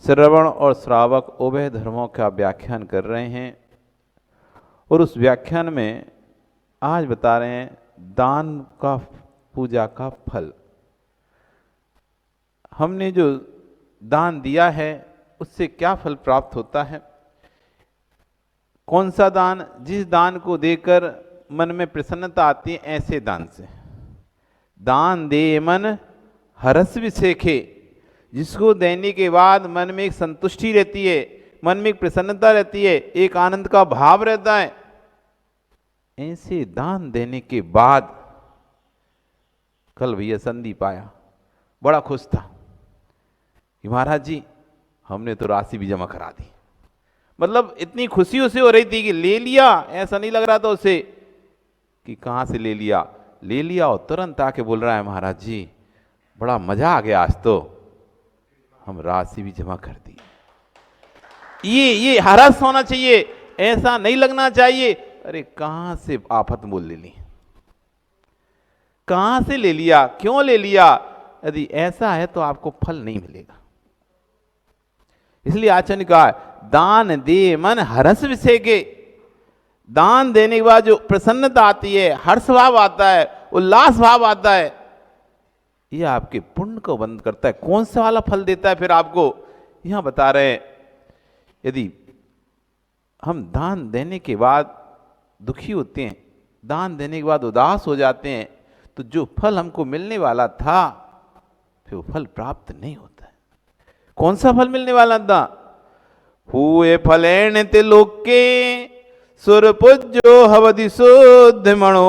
श्रवण और श्रावक उभय धर्मों का व्याख्यान कर रहे हैं और उस व्याख्यान में आज बता रहे हैं दान का, पूजा का फल। हमने जो दान दिया है उससे क्या फल प्राप्त होता है। कौन सा दान? जिस दान को देकर मन में प्रसन्नता आती है, ऐसे दान से। दान दे मन हरस विसेखे, जिसको देने के बाद मन में एक संतुष्टि रहती है, मन में एक प्रसन्नता रहती है, एक आनंद का भाव रहता है। ऐसे दान देने के बाद कल भैया संदीप आया, बड़ा खुश था कि महाराज जी हमने तो राशि भी जमा करा दी। मतलब इतनी खुशी उसे हो रही थी कि ले लिया, ऐसा नहीं लग रहा था उसे कि कहाँ से ले लिया। ले लिया और तुरंत आके बोल रहा है महाराज जी बड़ा मजा आ गया, आज तो हम राशि भी जमा कर दी। ये हरस होना चाहिए, ऐसा नहीं लगना चाहिए अरे कहां से आफत मोल ले ली, कहां से ले लिया, क्यों ले लिया। यदि ऐसा है तो आपको फल नहीं मिलेगा। इसलिए आचार्य ने कहा दान दे मन हरस विसेके। दान देने के बाद जो प्रसन्नता आती है, हर्ष भाव आता है, उल्लास भाव आता है, ये आपके पुण्य को बंद करता है। कौन सा वाला फल देता है फिर आपको, यहां बता रहे हैं। यदि हम दान देने के बाद दुखी होते हैं, दान देने के बाद उदास हो जाते हैं, तो जो फल हमको मिलने वाला था फिर वो फल प्राप्त नहीं होता है। कौन सा फल मिलने वाला था? हुए फलेन ते लोके सुरपुजो हवदि शुद्ध मणो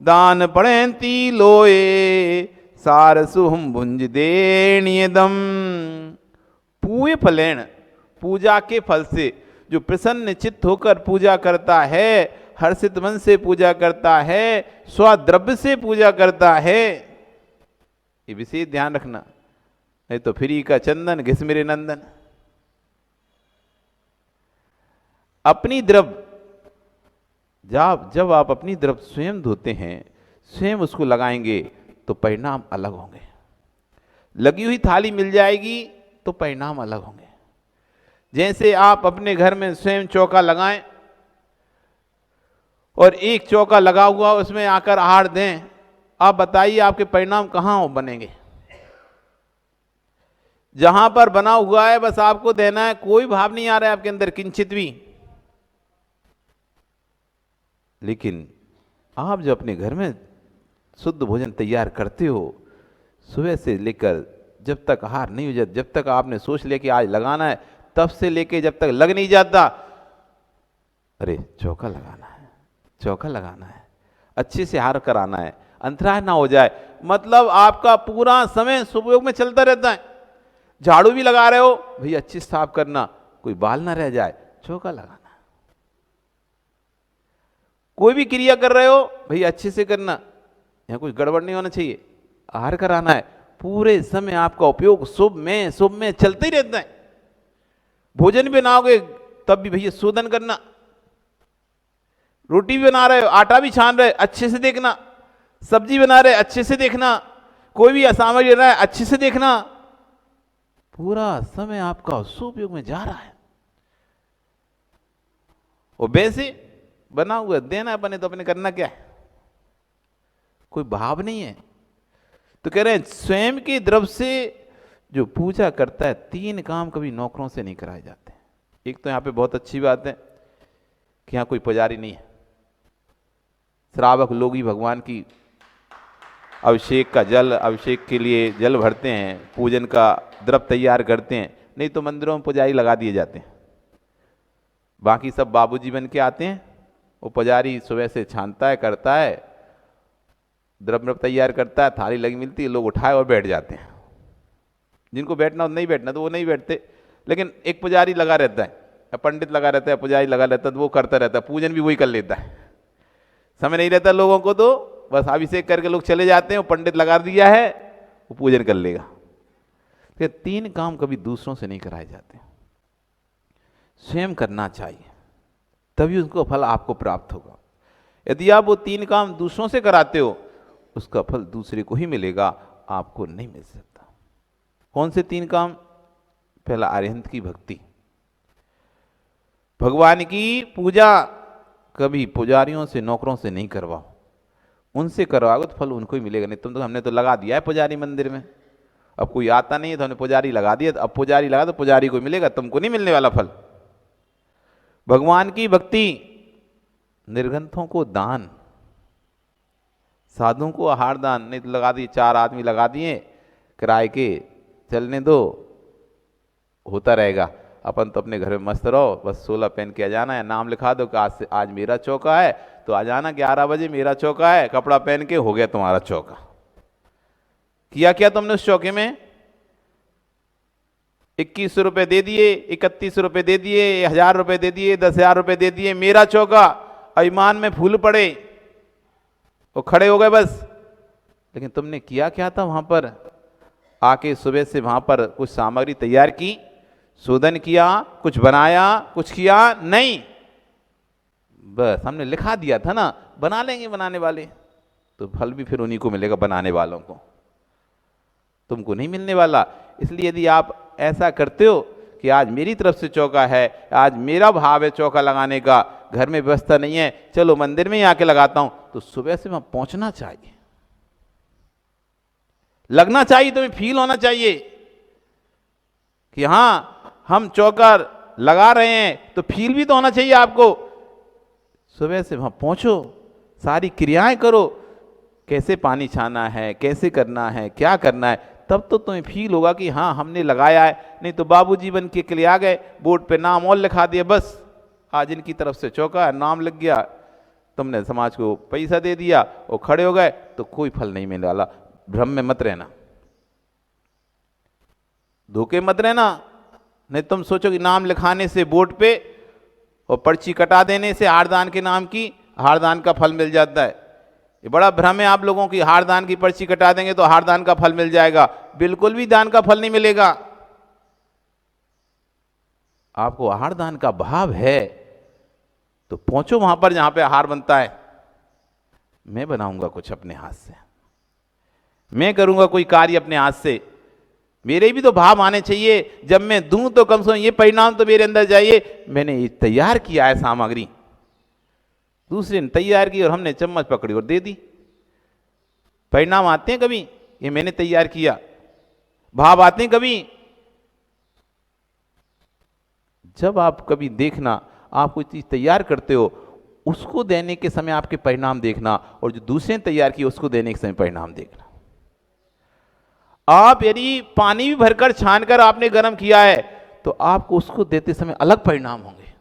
दान पड़ेंती लोए सार सुहम भुंज देनियदम। पूए फलेन, पूजा के फल से, जो प्रसन्न चित्त होकर पूजा करता है, हर्षित मन से पूजा करता है, स्वद्रव्य से पूजा करता है, ये विशेष ध्यान रखना, नहीं तो फ्री का चंदन घिस मेरे नंदन। अपनी द्रव्य, जब आप अपनी द्रव्य स्वयं धोते हैं, स्वयं उसको लगाएंगे तो परिणाम अलग होंगे। लगी हुई थाली मिल जाएगी तो परिणाम अलग होंगे। जैसे आप अपने घर में स्वयं चौका लगाएं और एक चौका लगा हुआ उसमें आकर आहार दें, आप बताइए आपके परिणाम कहां बनेंगे। जहां पर बना हुआ है बस आपको देना है, कोई भाव नहीं आ रहा है आपके अंदर किंचित भी। लेकिन आप जो अपने घर में शुद्ध भोजन तैयार करते हो, सुबह से लेकर जब तक आहार नहीं हो जाता, जब तक आपने सोच लिया कि आज लगाना है, तब से लेके जब तक लग नहीं जाता, अरे चौका लगाना है, चौका लगाना है, अच्छे से आहार कराना है, अंतराय ना हो जाए। मतलब आपका पूरा समय सुबह में चलता रहता है। झाड़ू भी लगा रहे हो भैया अच्छी साफ करना, कोई बाल ना रह जाए, चौका लगाना। कोई भी क्रिया कर रहे हो भैया अच्छे से करना, यहां कुछ गड़बड़ नहीं होना चाहिए, आहार कराना है। पूरे समय आपका उपयोग शुभ में चलते ही रहता है। भोजन भी बनाओगे तब भी भैया शोधन करना, रोटी भी बना रहे हो, आटा भी छान रहे, अच्छे से देखना, सब्जी बना रहे अच्छे से देखना, कोई भी सामग्री रहा है अच्छे से देखना। पूरा समय आपका सुपयोग में जा रहा है। और वैसे बना हुआ देना बने तो अपने करना क्या है, कोई भाव नहीं है। तो कह रहे हैं स्वयं के द्रव्य से जो पूजा करता है, 3 काम कभी नौकरों से नहीं कराए जाते। एक तो यहाँ पे बहुत अच्छी बात है कि यहाँ कोई पुजारी नहीं है, श्रावक लोग ही भगवान की अभिषेक का जल, अभिषेक के लिए जल भरते हैं, पूजन का द्रव्य तैयार करते हैं। नहीं तो मंदिरों में पुजारी लगा दिए जाते हैं, बाकी सब बाबूजी बन के आते हैं। वो पुजारी सुबह से छानता है, करता है, द्रव्य तैयार करता है, थाली लगी मिलती है, लोग उठाए और बैठ जाते हैं। जिनको बैठना हो नहीं बैठना तो वो नहीं बैठते, लेकिन एक पुजारी लगा रहता है, पंडित लगा रहता है, पुजारी लगा रहता है, तो वो करता रहता है, पूजन भी वही कर लेता है। समय नहीं रहता लोगों को तो बस अभिषेक करके लोग चले जाते हैं, वो पंडित लगा दिया है, वो पूजन कर लेगा। फिर 3 काम कभी दूसरों से नहीं कराए जाते, स्वयं करना चाहिए, तभी उसको फल आपको प्राप्त होगा। यदि आप वो 3 काम दूसरों से कराते हो, उसका फल दूसरे को ही मिलेगा, आपको नहीं मिल सकता। कौन से 3 काम? पहला अरिहंत की भक्ति। भगवान की पूजा कभी पुजारियों से नौकरों से नहीं करवाओ, उनसे करवाओगे तो फल उनको ही मिलेगा। नहीं तुम तो, हमने तो लगा दिया है पुजारी मंदिर में, अब कोई आता नहीं है तो हमने पुजारी लगा दिया, अब पुजारी लगा तो पुजारी को मिलेगा, तुमको नहीं मिलने वाला फल। भगवान की भक्ति, निर्गंथों को दान, साधुओं को आहार दान। नहीं तो लगा दिए, 4 आदमी लगा दिए किराए के, चलने दो, होता रहेगा। अपन तो अपने घर में मस्त रहो, बस 16 पहन के आ जाना है, नाम लिखा दो कि आज मेरा चौका है, तो आ जाना 11 बजे, मेरा चौका है, कपड़ा पहन के हो गया तुम्हारा चौका। किया क्या तुमने उस चौके में? 21 रुपए दे दिए, 31 रुपए दे दिए, 1000 रुपए दे दिए, 10,000 रुपए दे दिए, मेरा चौका। ईमान में फूल पड़े, वो खड़े हो गए बस। लेकिन तुमने किया क्या था वहां पर? आके सुबह से वहां पर कुछ सामग्री तैयार की, शोधन किया, कुछ बनाया, कुछ किया नहीं, बस हमने लिखा दिया था ना, बना लेंगे बनाने वाले, तो फल भी फिर उन्हीं को मिलेगा, बनाने वालों को, तुमको नहीं मिलने वाला। इसलिए यदि आप ऐसा करते हो कि आज मेरी तरफ से चौका है, आज मेरा भाव है चौका लगाने का, घर में व्यवस्था नहीं है, चलो मंदिर में ही आके लगाता हूं, तो सुबह से वहां पहुंचना चाहिए, लगना चाहिए, तुम्हें फील होना चाहिए कि हां हम चौका लगा रहे हैं, तो फील भी तो होना चाहिए आपको। सुबह से वहां पहुंचो, सारी क्रियाएं करो, कैसे पानी छाना है, कैसे करना है, क्या करना है, तब तो तुम्हें फील होगा कि हाँ हमने लगाया है। नहीं तो बाबूजी बन के लिए आ गए, बोर्ड पे नाम और लिखा दिया, बस आज इनकी तरफ से चौका है, नाम लग गया, तुमने समाज को पैसा दे दिया, वो खड़े हो गए, तो कोई फल नहीं मिलने वाला। भ्रम में मत रहना, धोखे मत रहना। नहीं तुम सोचो कि नाम लिखाने से बोर्ड पे और पर्ची कटा देने से हारदान के नाम की हारदान का फल मिल जाता है। ये बड़ा भ्रम है आप लोगों की, हारदान की पर्ची कटा देंगे तो हारदान का फल मिल जाएगा, बिल्कुल भी दान का फल नहीं मिलेगा। आपको आहार दान का भाव है तो पहुंचो वहां पर जहां पे आहार बनता है। मैं बनाऊंगा कुछ अपने हाथ से, मैं करूंगा कोई कार्य अपने हाथ से, मेरे भी तो भाव आने चाहिए। जब मैं दूं तो कम से कम ये परिणाम तो मेरे अंदर जाइए, मैंने ये तैयार किया है सामग्री, दूसरे ने तैयार की और हमने चम्मच पकड़ी और दे दी। परिणाम आते हैं कभी? ये मैंने तैयार किया। भाव आते हैं कभी? जब आप कभी देखना, आप कोई चीज तैयार करते हो, उसको देने के समय आपके परिणाम देखना, और जो दूसरे ने तैयार किया उसको देने के समय परिणाम देखना। आप यदि पानी भी भरकर छानकर आपने गर्म किया है तो आपको उसको देते समय अलग परिणाम होंगे।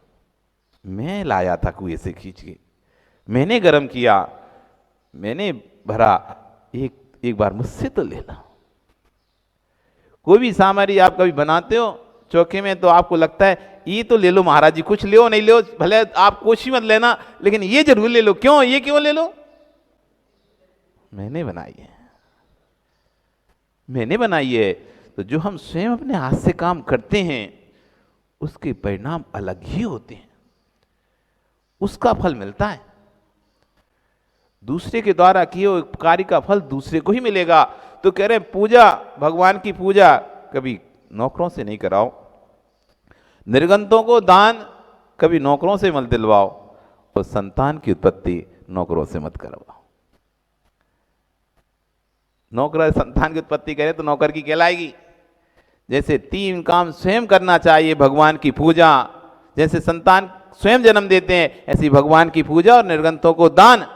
मैं लाया था कुएं से खींच के, मैंने गर्म किया, मैंने भरा, एक बार मुझसे तो लेना। कोई भी सामग्री आप कभी बनाते हो चौके में तो आपको लगता है ये तो ले लो महाराज जी, कुछ ले नहीं ले, भले आप कुछ ही मत लेना, लेकिन ये जरूर ले लो। क्यों? ये क्यों ले लो? मैंने बनाई है, मैंने बनाई है। तो जो हम स्वयं अपने हाथ से काम करते हैं उसके परिणाम अलग ही होते हैं, उसका फल मिलता है। दूसरे के द्वारा किए हुए कार्य का फल दूसरे को ही मिलेगा। तो कह रहे हैं पूजा, भगवान की पूजा कभी नौकरों से नहीं कराओ, निर्गंतों को दान कभी नौकरों से मत दिलवाओ, और संतान की उत्पत्ति नौकरों से मत करवाओ। नौकर संतान की उत्पत्ति करे तो नौकर की कहलाएगी। जैसे 3 काम स्वयं करना चाहिए भगवान की पूजा, जैसे संतान स्वयं जन्म देते हैं, ऐसी भगवान की पूजा और निर्गंतों को दान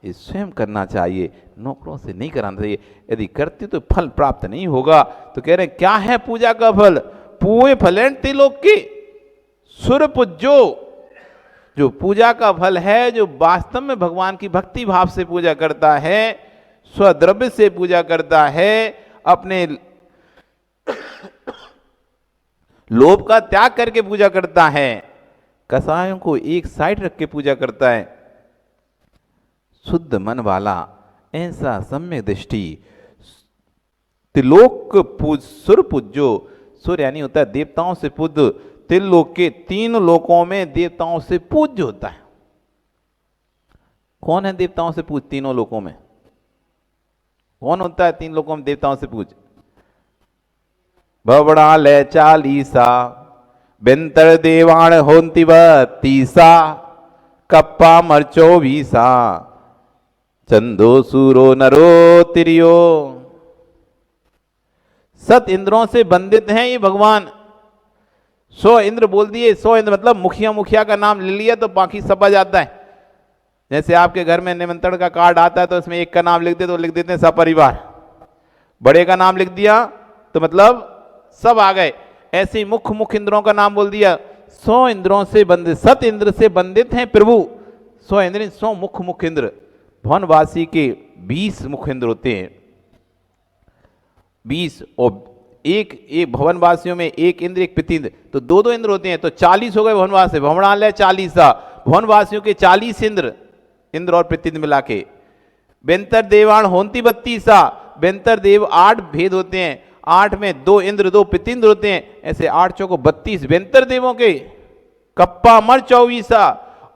ये स्वयं करना चाहिए, नौकरों से नहीं कराना चाहिए। यदि करते तो फल प्राप्त नहीं होगा। तो कह रहे हैं क्या है पूजा का फल? पूए फलें त्रिलोक के सुर पूज्यो। जो पूजा का फल है, जो वास्तव में भगवान की भक्ति भाव से पूजा करता है, स्वद्रव्य से पूजा करता है, अपने लोभ का त्याग करके पूजा करता है, कसायों को एक साइड रख के पूजा करता है, शुद्ध मन वाला, ऐसा सम्यक दृष्टि त्रिलोक सुर पूज्यो। सुर यानी होता है देवताओं से पूज्य, त्रिलोक के 3 लोकों में देवताओं से पूज्य होता है। कौन है देवताओं से पूज्य? तीनों लोकों में कौन होता है? 3 लोकों में देवताओं से पूज्य भवणालय 40 बेंतर देवाण होंती 32 कप्पा मर 24 चंदो सूरो नरो तिरियो। 7 इंद्रों से बंधित हैं ये भगवान। 100 इंद्र बोल दिए। 100 इंद्र मतलब मुखिया मुखिया का नाम ले लिया तो बाकी सब आ जाता है। जैसे आपके घर में निमंत्रण का कार्ड आता है तो उसमें एक का नाम लिख दे तो लिख देते हैं सपरिवार। बड़े का नाम लिख दिया तो मतलब सब आ गए। ऐसे ही मुख्य मुख्य इंद्रों का नाम बोल दिया। 100 इंद्रों से बंधित, 7 इंद्र से बंधित हैं प्रभु। 100 इंद्र, 100 मुख्य मुख्य इंद्र। भुवनवासी के 20 मुख्य इंद्र होते हैं, 20। और एक भवनवासियों में एक इंद्र एक पितिंद्र, तो 2-2 इंद्र होते हैं, तो 40 हो गए भवनवासी। भवनालय 40 भवनवासियों के 40 इंद्र और पितिंद्र मिला के। बेंतर देवाण होंती 32 बेंतर देव 8 भेद होते हैं, 8 में 2 इंद्र 2 पितिंद्र होते हैं, ऐसे 8 चौको 32 बेंतर देवों के। कप्पा मर 24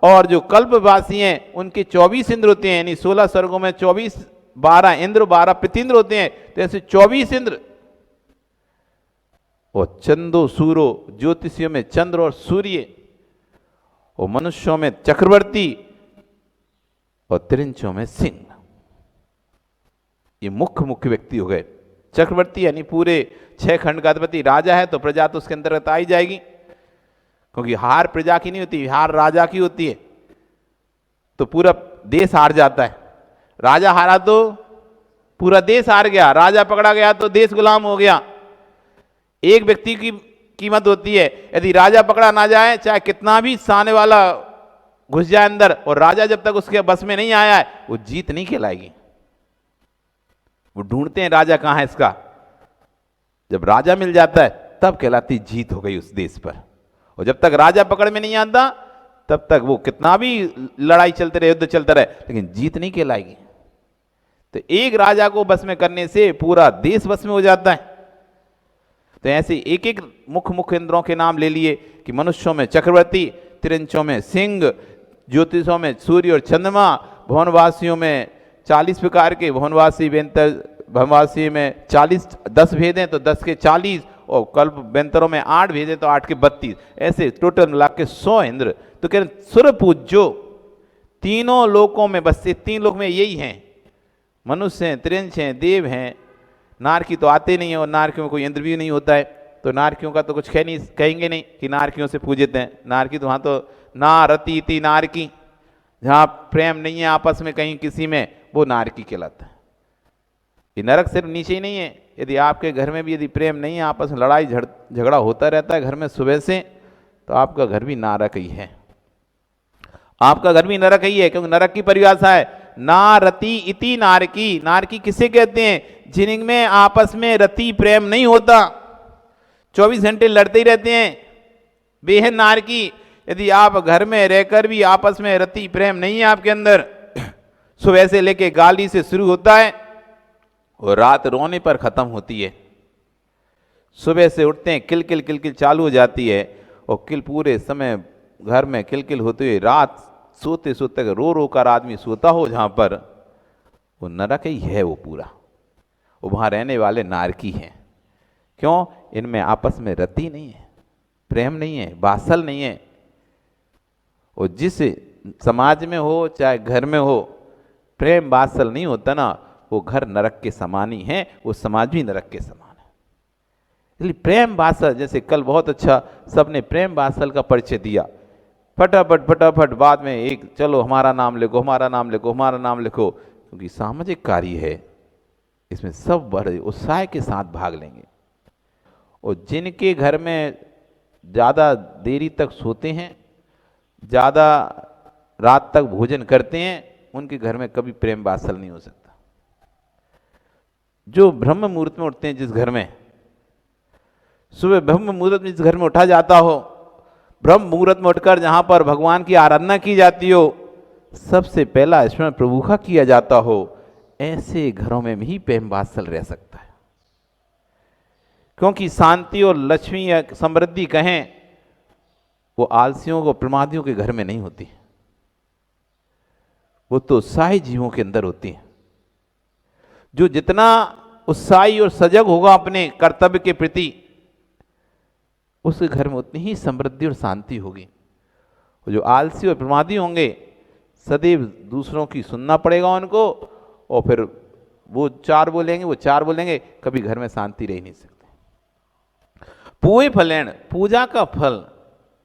और जो कल्पवासी हैं उनके 24 इंद्र होते हैं, यानी 16 स्वर्गों में 24, 12 इंद्र 12 पितिंद्र होते हैं, तो ऐसे 24 इंद्र। और चंदो सूरो, ज्योतिषियों में चंद्र और सूर्य, और मनुष्यों में चक्रवर्ती और त्रिंचों में सिंह। ये मुख्य मुख्य व्यक्ति हो गए। चक्रवर्ती यानी पूरे 6 खंड का अधिपति। राजा है तो प्रजा तो उसके अंतर्गत आई जाएगी, क्योंकि हार प्रजा की नहीं होती, हार राजा की होती है, तो पूरा देश हार जाता है। राजा हारा तो पूरा देश हार गया, राजा पकड़ा गया तो देश गुलाम हो गया। एक व्यक्ति की कीमत होती है, यदि राजा पकड़ा ना जाए, चाहे कितना भी सामने वाला घुस जाए अंदर, और राजा जब तक उसके बस में नहीं आया है वो जीत नहीं कहलाएगी। वो ढूंढते हैं राजा कहां है इसका, जब राजा मिल जाता है तब कहलाती जीत हो गई उस देश पर। और जब तक राजा पकड़ में नहीं आता तब तक वो कितना भी लड़ाई चलते रहे, युद्ध चलता रहे, लेकिन जीत नहीं कहलाएगी। तो एक राजा को बस में करने से पूरा देश बस में हो जाता है। तो ऐसे एक एक मुख्य मुख्य इंद्रों के नाम ले लिए कि मनुष्यों में चक्रवर्ती, त्रिंचों में सिंह, ज्योतिषों में सूर्य और चंद्रमा, भुवनवासियों में 40 प्रकार के भुवनवासी बेंतर, भवनवासी में 10 भेद हैं तो 10 के 40, और कल्प बेंतरों में 8 भेद हैं तो 8 के 32, ऐसे टोटल मिला के 100 इंद्र। तो कह रहे सुर पूज्यो, तीनों लोकों में, बस ये 3 लोक में यही हैं, मनुष्य हैं, त्रिंच हैं, देव हैं। नारकी तो आते नहीं है, और नारकियों में कोई इंद्र भी नहीं होता है, तो नारकियों का तो कुछ कहेंगे नहीं कि नारकियों से पूजित हैं। नारकी तो वहाँ तो ना रति इति नारकी, जहाँ प्रेम नहीं है आपस में कहीं किसी में, वो नारकी कहलाता है। ये नरक सिर्फ नीचे ही नहीं है, यदि आपके घर में भी यदि प्रेम नहीं है, आपस में लड़ाई झगड़ा होता रहता है घर में सुबह से, तो आपका घर भी नरक ही है। आपका घर भी नरक ही है, क्योंकि नरक की परिभाषा है ना रति इति नारकी। नारकी किसे कहते हैं? जिनमें आपस में रति प्रेम नहीं होता, 24 घंटे लड़ते ही रहते हैं, बेहद नारकी। यदि आप घर में रहकर भी आपस में रति प्रेम नहीं है आपके अंदर, सुबह से लेके गाली से शुरू होता है और रात रोने पर खत्म होती है। सुबह से उठते हैं किलकिल किलकिल चालू हो जाती है, और किल पूरे समय घर में किलकिल होते हुए रात सोते सोते रो रो कर आदमी सोता हो, जहाँ पर वो नरक ही है वो पूरा। वो वहाँ रहने वाले नारकी हैं। क्यों? इनमें आपस में रति नहीं है, प्रेम नहीं है, बासल नहीं है। और जिस समाज में हो चाहे घर में हो, प्रेम बासल नहीं होता ना, वो घर नरक के समान ही है, वो समाज भी नरक के समान है। इसलिए प्रेम बासल, जैसे कल बहुत अच्छा सबने प्रेम बासल का परिचय दिया, फटाफट फटाफट बाद में एक चलो हमारा नाम लिखो, हमारा नाम लिखो, हमारा नाम लिखो, क्योंकि सामाजिक कार्य है, इसमें सब बड़े उत्साह के साथ भाग लेंगे। और जिनके घर में ज़्यादा देरी तक सोते हैं, ज़्यादा रात तक भोजन करते हैं, उनके घर में कभी प्रेम बासल नहीं हो सकता। जो ब्रह्म मुहूर्त में उठते हैं, जिस घर में सुबह ब्रह्म मुहूर्त में जिस घर में उठा जाता हो, ब्रह्म मुहूर्त में उठकर जहां पर भगवान की आराधना की जाती हो, सबसे पहला स्मरण प्रभु का किया जाता हो, ऐसे घरों में भी प्रेम बासल रह सकता है। क्योंकि शांति और लक्ष्मी या समृद्धि कहें, वो आलसियों को प्रमादियों के घर में नहीं होती, वो तो उत्साही जीवों के अंदर होती है। जो जितना उत्साही और सजग होगा अपने कर्तव्य के प्रति, उसके घर में उतनी ही समृद्धि और शांति होगी। और जो आलसी और प्रमादी होंगे, सदैव दूसरों की सुनना पड़ेगा उनको, और फिर वो चार बोलेंगे, वो चार बोलेंगे, कभी घर में शांति रह नहीं सकती। पूय फलेण, पूजा का फल,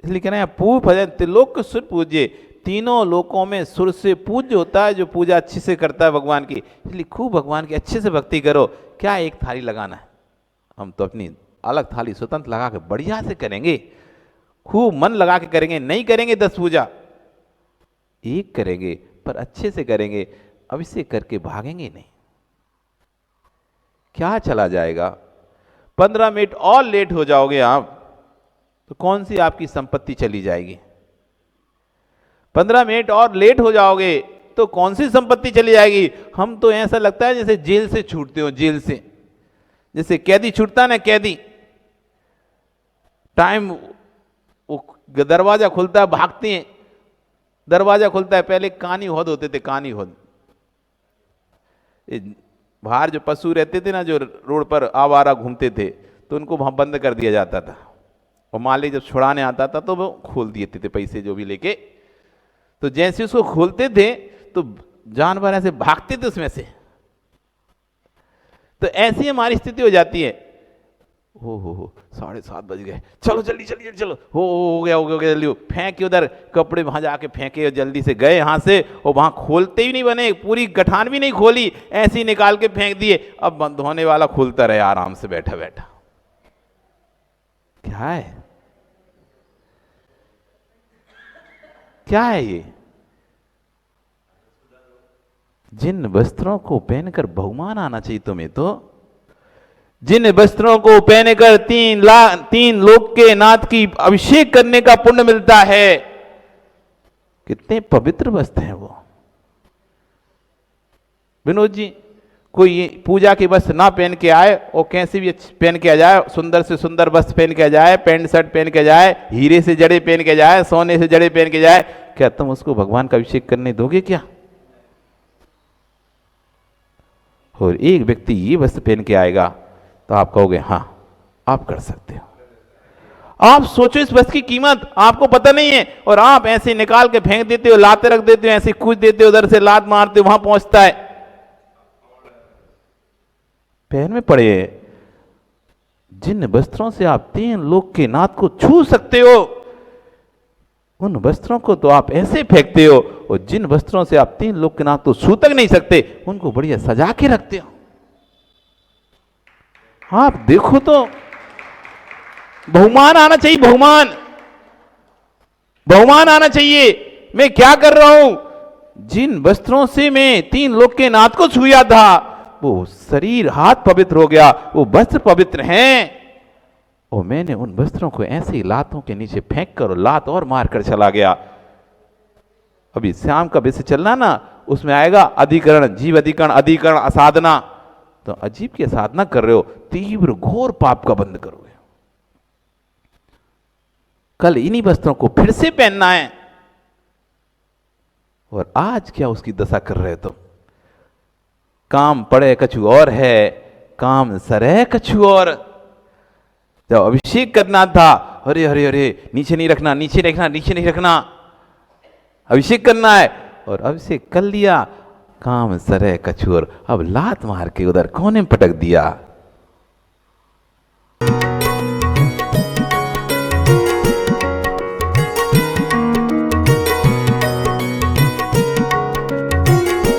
इसलिए कहना है पूय फलेण त्रिलोक सुर पूज्य, तीनों लोकों में सुर से पूज्य होता है जो पूजा अच्छे से करता है भगवान की। इसलिए खूब भगवान की अच्छे से भक्ति करो। क्या एक थाली लगाना है, हम तो अपनी अलग थाली स्वतंत्र लगा के बढ़िया से करेंगे, खूब मन लगा के करेंगे। नहीं करेंगे 10 पूजा, एक करेंगे पर अच्छे से करेंगे, अभिषेक करके भागेंगे नहीं। क्या चला जाएगा, 15 मिनट और लेट हो जाओगे आप तो कौन सी आपकी संपत्ति चली जाएगी। 15 मिनट और लेट हो जाओगे तो कौन सी संपत्ति चली जाएगी। हम तो ऐसा लगता है जैसे जेल से छूटते हो, जेल से जैसे कैदी छूटता ना, कैदी टाइम वो दरवाजा खुलता है, भागते हैं, दरवाजा खुलता है। पहले कानी होद होते थे, कानी होद, बाहर जो पशु रहते थे ना, जो रोड पर आवारा घूमते थे, तो उनको वहां बंद कर दिया जाता था। और मालिक जब छुड़ाने आता था तो वो खोल देते थे पैसे जो भी लेके। तो जैसे उसको खोलते थे तो जानवर ऐसे भागते थे उसमें से। तो ऐसी हमारी स्थिति हो जाती है। हो 7:30 बज गए, चलो जल्दी जल्दी चलो, हो गया जल्दी, फेंके उधर कपड़े, वहां जाके फेंके, जल्दी से गए यहाँ से, और वहां खोलते ही नहीं बने, पूरी गठान भी नहीं खोली, ऐसे ही निकाल के फेंक दिए। अब बंद होने वाला खुलता रहे आराम से बैठा बैठा। क्या है, क्या है ये। जिन वस्त्रों को पहनकर बहुमान आना चाहिए तुम्हें, तो जिन वस्त्रों को पहनकर 3 लोक के नाथ की अभिषेक करने का पुण्य मिलता है, कितने पवित्र वस्त्र हैं वो। विनोद जी, कोई ये पूजा के वस्त्र ना पहन के आए और कैसे भी पहन के आ जाए, सुंदर से सुंदर वस्त्र पहन के आ जाए, पैंट शर्ट पहन के जाए, हीरे से जड़े पहन के जाए, सोने से जड़े पहन के जाए, क्या तुम उसको भगवान का अभिषेक करने दोगे क्या। और एक व्यक्ति ये वस्त्र पहन के आएगा तो आप कहोगे हाँ आप कर सकते हो। आप सोचो इस वस्त्र की कीमत आपको पता नहीं है, और आप ऐसे निकाल के फेंक देते हो, लाते रख देते हो, ऐसे कूद देते हो, उधर से लात मारते हो, वहां पहुंचता है, पैर में पड़े। जिन वस्त्रों से आप 3 लोक के नाथ को छू सकते हो, उन वस्त्रों को तो आप ऐसे फेंकते हो, और जिन वस्त्रों से आप 3 लोक के नाथ तो छू तक नहीं सकते, उनको बढ़िया सजा के रखते हो। आप देखो तो बहुमान आना चाहिए, बहुमान आना चाहिए। मैं क्या कर रहा हूं, जिन वस्त्रों से मैं 3 लोक के नाथ को छुआ था, वो शरीर हाथ पवित्र हो गया, वो वस्त्र पवित्र हैं, और मैंने उन वस्त्रों को ऐसे ही लातों के नीचे फेंक कर लात और मार कर चला गया। अभी शाम का विषय चलना ना, उसमें आएगा अधिकरण, जीव अधिकरण, अधिकरण असाधना। तो अजीब की साधना कर रहे हो, तीव्र घोर पाप का बंध करोगे। कल इन्हीं वस्त्रों को फिर से पहनना है, और आज क्या उसकी दशा कर रहे हो तुम। काम पड़े कछु और है, काम सरे कछु और। जब अभिषेक करना था, अरे अरे अरे नीचे नहीं रखना, नीचे रखना, नीचे नहीं रखना, अभिषेक करना है, और अभिषेक कर लिया, काम सरे कछुर, अब लात मार के उधर कोने में पटक दिया।